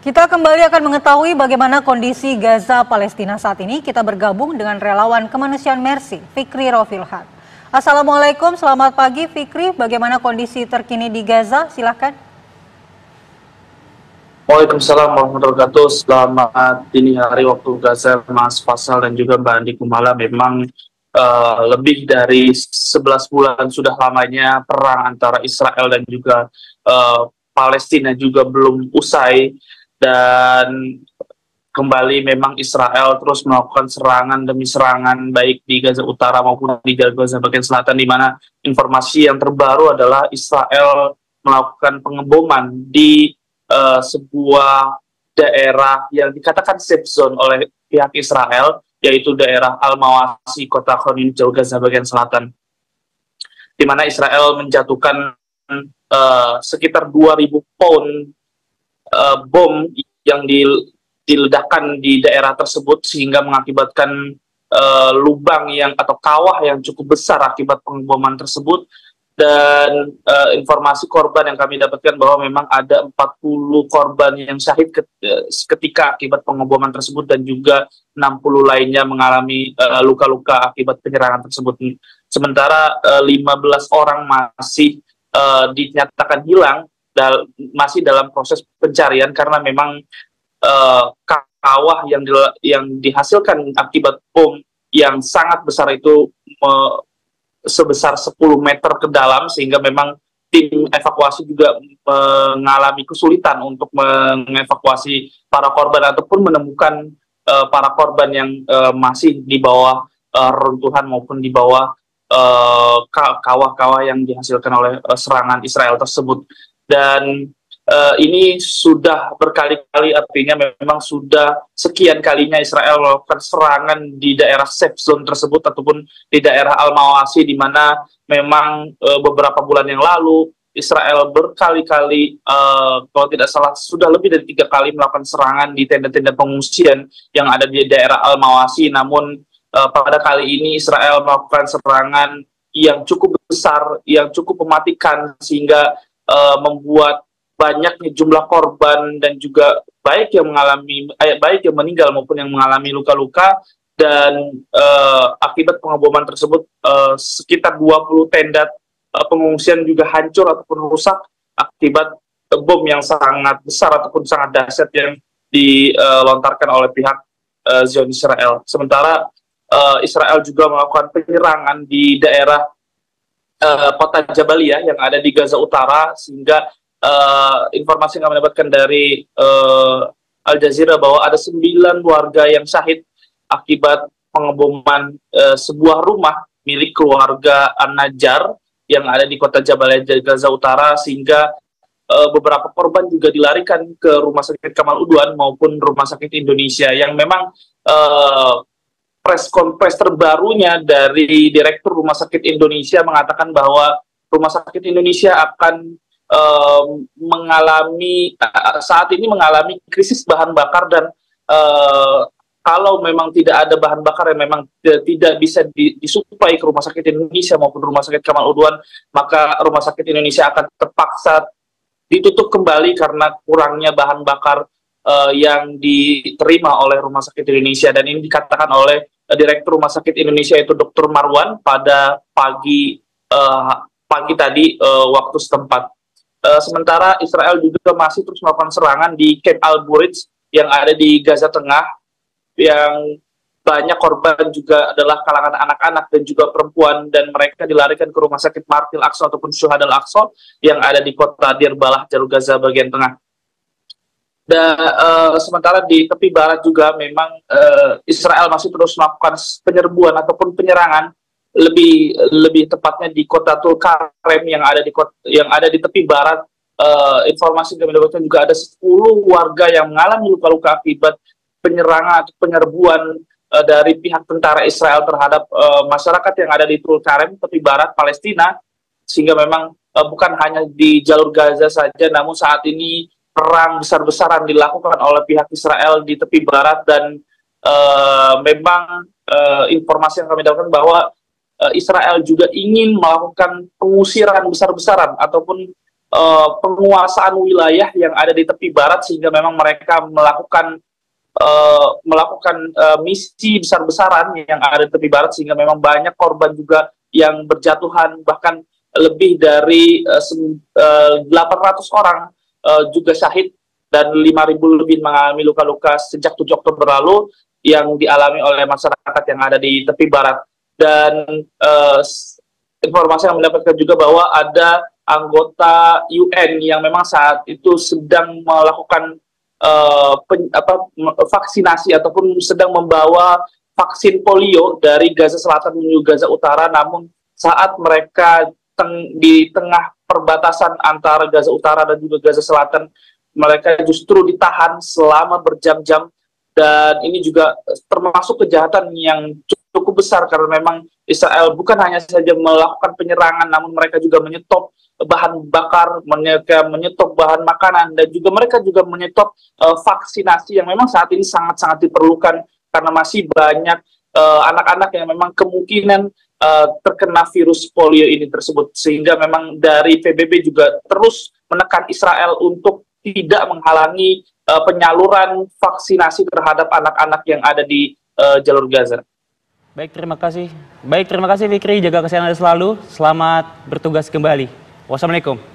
Kita kembali akan mengetahui bagaimana kondisi Gaza Palestina saat ini. Kita bergabung dengan relawan kemanusiaan Mercy, Fikri Rofilhan. Assalamualaikum, selamat pagi Fikri. Bagaimana kondisi terkini di Gaza? Silakan. Waalaikumsalam warahmatullahi wabarakatuh. Selamat dini hari waktu Gaza, Mas Fasal dan juga Mbak Andi Kumala. Memang lebih dari 11 bulan sudah lamanya perang antara Israel dan juga Palestina juga belum usai. Dan kembali memang Israel terus melakukan serangan demi serangan baik di Gaza Utara maupun di Gaza bagian selatan, di mana informasi yang terbaru adalah Israel melakukan pengeboman di sebuah daerah yang dikatakan safe zone oleh pihak Israel, yaitu daerah Al-Mawasi, kota Khan Yunis, Gaza bagian selatan, di mana Israel menjatuhkan sekitar 2.000 pound bom yang diledakkan di daerah tersebut, sehingga mengakibatkan lubang atau kawah yang cukup besar akibat pengeboman tersebut. Dan informasi korban yang kami dapatkan bahwa memang ada 40 korban yang syahid ketika akibat pengeboman tersebut, dan juga 60 lainnya mengalami luka-luka akibat penyerangan tersebut. Sementara 15 orang masih dinyatakan hilang, masih dalam proses pencarian, karena memang kawah yang dihasilkan akibat bom yang sangat besar itu sebesar 10 meter ke dalam, sehingga memang tim evakuasi juga mengalami kesulitan untuk mengevakuasi para korban ataupun menemukan para korban yang masih di bawah runtuhan maupun di bawah kawah-kawah yang dihasilkan oleh serangan Israel tersebut. Dan ini sudah berkali-kali, artinya memang sudah sekian kalinya Israel melakukan serangan di daerah safe zone tersebut ataupun di daerah Al-Mawasi, di mana memang beberapa bulan yang lalu Israel berkali-kali, kalau tidak salah sudah lebih dari 3 kali melakukan serangan di tenda-tenda pengungsian yang ada di daerah Al-Mawasi. Namun pada kali ini Israel melakukan serangan yang cukup besar, yang cukup mematikan, sehingga membuat banyaknya jumlah korban, dan juga baik yang meninggal maupun yang mengalami luka-luka. Dan akibat pengeboman tersebut sekitar 20 tenda pengungsian juga hancur ataupun rusak akibat bom yang sangat besar ataupun sangat dahsyat yang dilontarkan oleh pihak Zionis Israel. Sementara Israel juga melakukan penyerangan di daerah kota Jabalia yang ada di Gaza Utara, sehingga informasi yang kami dapatkan dari Al Jazeera bahwa ada 9 warga yang syahid akibat pengeboman sebuah rumah milik keluarga An-Najjar yang ada di kota Jabalia Gaza Utara, sehingga beberapa korban juga dilarikan ke Rumah Sakit Kamal Udwan maupun Rumah Sakit Indonesia, yang memang press conference terbarunya dari Direktur Rumah Sakit Indonesia mengatakan bahwa Rumah Sakit Indonesia akan saat ini mengalami krisis bahan bakar, dan kalau memang tidak ada bahan bakar yang memang tidak bisa disuplai ke Rumah Sakit Indonesia maupun Rumah Sakit Kamal Udwan, maka Rumah Sakit Indonesia akan terpaksa ditutup kembali karena kurangnya bahan bakar yang diterima oleh Rumah Sakit Indonesia. Dan ini dikatakan oleh Direktur Rumah Sakit Indonesia, yaitu Dr. Marwan, pada pagi tadi waktu setempat. Sementara Israel juga masih terus melakukan serangan di Camp Al-Burid yang ada di Gaza Tengah, yang banyak korban juga adalah kalangan anak-anak dan juga perempuan, dan mereka dilarikan ke Rumah Sakit Martil Aqsa ataupun Syuhada Al-Aqsa yang ada di kota Dir Balah, Jalur Gaza bagian tengah. Dan sementara di tepi barat juga memang Israel masih terus melakukan penyerbuan ataupun penyerangan, lebih tepatnya di kota Tulkarem yang ada di tepi barat. Informasi yang kami dapatkan juga ada 10 warga yang mengalami luka-luka akibat penyerangan atau penyerbuan dari pihak tentara Israel terhadap masyarakat yang ada di Tulkarem, tepi barat Palestina, sehingga memang bukan hanya di jalur Gaza saja, namun saat ini perang besar-besaran dilakukan oleh pihak Israel di tepi barat. Dan memang informasi yang kami dapatkan bahwa Israel juga ingin melakukan pengusiran besar-besaran ataupun penguasaan wilayah yang ada di tepi barat, sehingga memang mereka melakukan misi besar-besaran yang ada di tepi barat, sehingga memang banyak korban juga yang berjatuhan, bahkan lebih dari 800 orang juga syahid dan 5.000 lebih mengalami luka-luka sejak 7 Oktober lalu yang dialami oleh masyarakat yang ada di tepi barat. Dan informasi yang mendapatkan juga bahwa ada anggota UN yang memang saat itu sedang melakukan vaksinasi ataupun sedang membawa vaksin polio dari Gaza Selatan menuju Gaza Utara, namun saat mereka di tengah perbatasan antara Gaza Utara dan juga Gaza Selatan, mereka justru ditahan selama berjam-jam, dan ini juga termasuk kejahatan yang cukup besar karena memang Israel bukan hanya saja melakukan penyerangan, namun mereka juga menyetop bahan bakar, mereka menyetop bahan makanan, dan juga mereka juga menyetop vaksinasi yang memang saat ini sangat-sangat diperlukan karena masih banyak anak-anak yang memang kemungkinan terkena virus polio ini tersebut, sehingga memang dari PBB juga terus menekan Israel untuk tidak menghalangi penyaluran vaksinasi terhadap anak-anak yang ada di jalur Gaza. Baik, terima kasih. Baik, terima kasih Fikri. Jaga kesehatan Anda selalu. Selamat bertugas kembali. Wassalamualaikum.